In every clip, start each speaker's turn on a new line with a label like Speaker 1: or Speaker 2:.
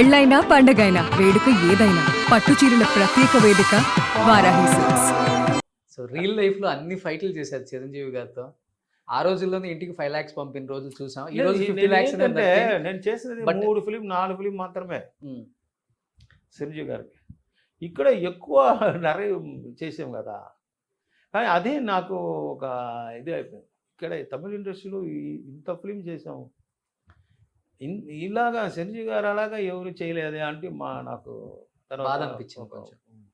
Speaker 1: పెళ్ళైనా పండగైనా వేడుక ఏదైనా పట్టు చీరల ప్రత్యేక వేదిక వారాహి సిల్క్స్.
Speaker 2: సో రియల్ లైఫ్లో అన్ని ఫైట్లు చేశారు చిరంజీవి గారితో. ఆ రోజుల్లోనే ఇంటికి 5 lakhs పంపిన రోజులు చూసాం. ఈ రోజు 50 lakhs
Speaker 3: ఏంటంటే నేను చేసినది 3 ఫిలిం 4 ఫిలిం మాత్రమే చిరంజీవి గారికి. ఇక్కడ ఎక్కువ நிறைய చేసాం కదా. కానీ అదే నాకు ఒక ఇది అయిపోయింది. ఇక్కడ తమిళ ఇండస్ట్రీలో ఇంత ఫిలిం చేసాం, ఇలాగా చిరంజీవి గారు అలాగా ఎవరు చేయలేదే అంటే నాకు
Speaker 2: బాధ అనిపించింది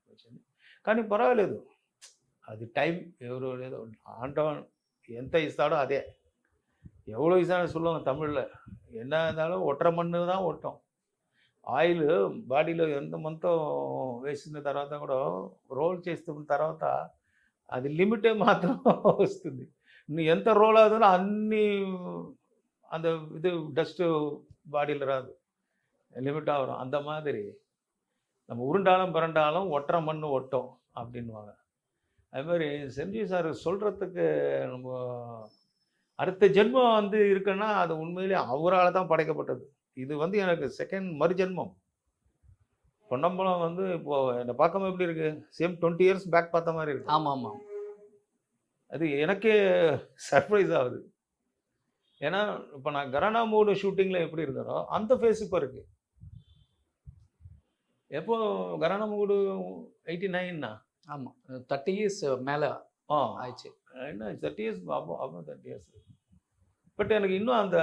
Speaker 2: కొంచెం.
Speaker 3: కానీ పర్వాలేదు, అది టైం ఎవరు లేదో అంటాం, ఎంత ఇస్తాడో అదే. எவ்வளோ இசான்னு சொல்லுவாங்க தமிழில், என்ன இருந்தாலும் ஒட்டுற மண்ணு தான் ஒட்டும். ఆయిల్ బాడీలో ఎంత మొత్తం వేసిన తర్వాత కూడా రోల్ చేస్తున్న తర్వాత అది లిమిటే మాత్రం వస్తుంది. నువ్వు ఎంత రోల్ అవుతుందో అన్ని அந்த இது டஸ்ட்டு பாடியில் ராது லிமிட் ஆகும். அந்த மாதிரி நம்ம உருண்டாலும் பிறண்டாலும் ஒட்டுற மண் ஒட்டும் அப்படின்வாங்க. அதுமாதிரி செஞ்சி சார் சொல்கிறதுக்கு நம்ம அடுத்த ஜென்மம் வந்து இருக்குன்னா அது உண்மையிலே அவரால் தான் படைக்கப்பட்டது. இது வந்து எனக்கு செகண்ட் மறுஜென்மம். பொன்னம்பலம் வந்து இப்போது என்னை பார்க்காம எப்படி இருக்குது, சேம் 20 years பேக் பார்த்த மாதிரி இருக்குது.
Speaker 2: ஆமாம் ஆமாம்,
Speaker 3: அது எனக்கே சர்ப்ரைஸ் ஆகுது. ஏன்னா இப்போ நான் கரானா மூடு ஷூட்டிங்கில் எப்படி இருந்தாரோ அந்த ஃபேஸ் இப்போ இருக்குது. எப்போ கரானா மூடு 89னா?
Speaker 2: ஆமாம், 30 years மேலே ஆயிடுச்சு.
Speaker 3: என்ன 30 years அப்போ 30 years. బట్ எனக்கு இன்னும் அந்த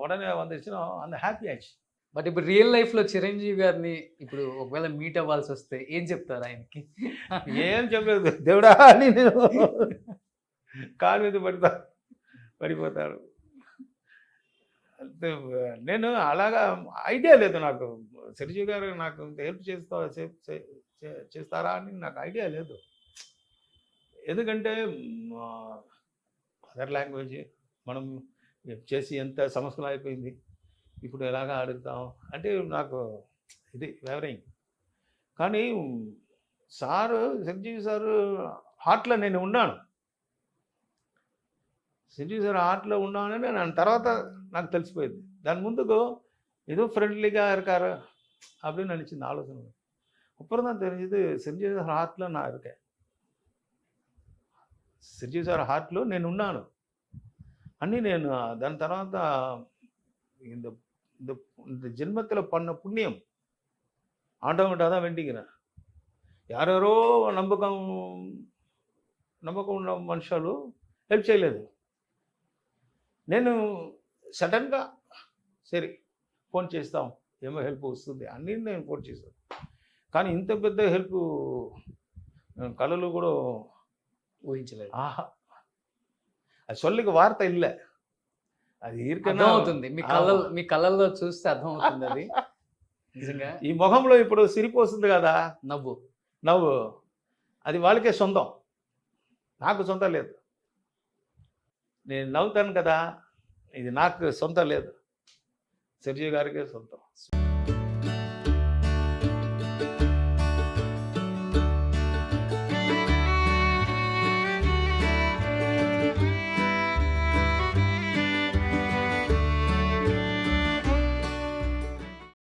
Speaker 3: உடனே வந்துச்சுன்னா அந்த హ్యాపీ ఆయిடுச்சு.
Speaker 2: బట్ ఇప్పుడు రియల్ లైఫ్లో చిరంజీవి గారిని ఇప్పుడు ఒకవేళ మీట్ అవ్వాల్సి వస్తే ఏం చెప్తారు ఆయనకి?
Speaker 3: ఏం చెప్పలేదు, దేవుడా అని నేను కాలు మీద పడిపోతాడు. నేను అలాగా ఐడియా లేదు నాకు, చిరంజీవి గారు నాకు హెల్ప్ చేస్తారా అని నాకు ఐడియా లేదు. ఎందుకంటే అదర్ లాంగ్వేజ్ మనం చేసి ఎంత సంవత్సరం అయిపోయింది, ఇప్పుడు ఎలాగా అడుగుతాం అంటే నాకు ఇది వివరింగ్. కానీ సారు చిరంజీవి సారు హార్ట్లో నేను ఉన్నాను, చిరంజీవి సార్ హార్ట్లో ఉన్నానని నేను తర్వాత నాకు తెలిసిపోయింది. దాని ముందుకు ఏదో ఫ్రెండ్లీగా இருக்காரு அப்படின்னு நினச்சிருந்த ஆலோசனை. அப்புறம் தான் தெரிஞ்சது చిరంజీవి సార్ హార్ట్లో నా இருக்கேன். చిరంజీవి సార్ హార్ట్లో నేను ఉన్నాను అని నేను దాని తర్వాత இந்த இந்த ஜென்மத்தில் பண்ண புண்ணியம் ஆண்டவன்கிட்ட தான் வேண்டிக்கிறேன். யாரో నమ్మకం ఉన్న మనుషులు హెల్ప్ చేయలేదు. నేను సడన్గా సరే ఫోన్ చేస్తాం, ఏమో హెల్ప్ వస్తుంది అన్నీ నేను ఫోన్ చేస్తాను. కానీ ఇంత పెద్ద హెల్ప్ కళలు కూడా
Speaker 2: ఊహించలేదు.
Speaker 3: ఆహా, అది சொல்லிக்கு వార్త இல்லை, అది
Speaker 2: అర్థం అవుతుంది. మీ కళ్ళల్లో చూస్తే అర్థం అవుతుంది అది నిజంగా.
Speaker 3: ఈ మొహంలో ఇప్పుడు సిరిపు వస్తుంది కదా, నవ్వు అది వాళ్ళకే సొంతం, నాకు సొంతం లేదు. నేను నవ్వుతాను కదా, ఇది నాకు సొంతం లేదు, చిరంజీవి గారికే సొంతం.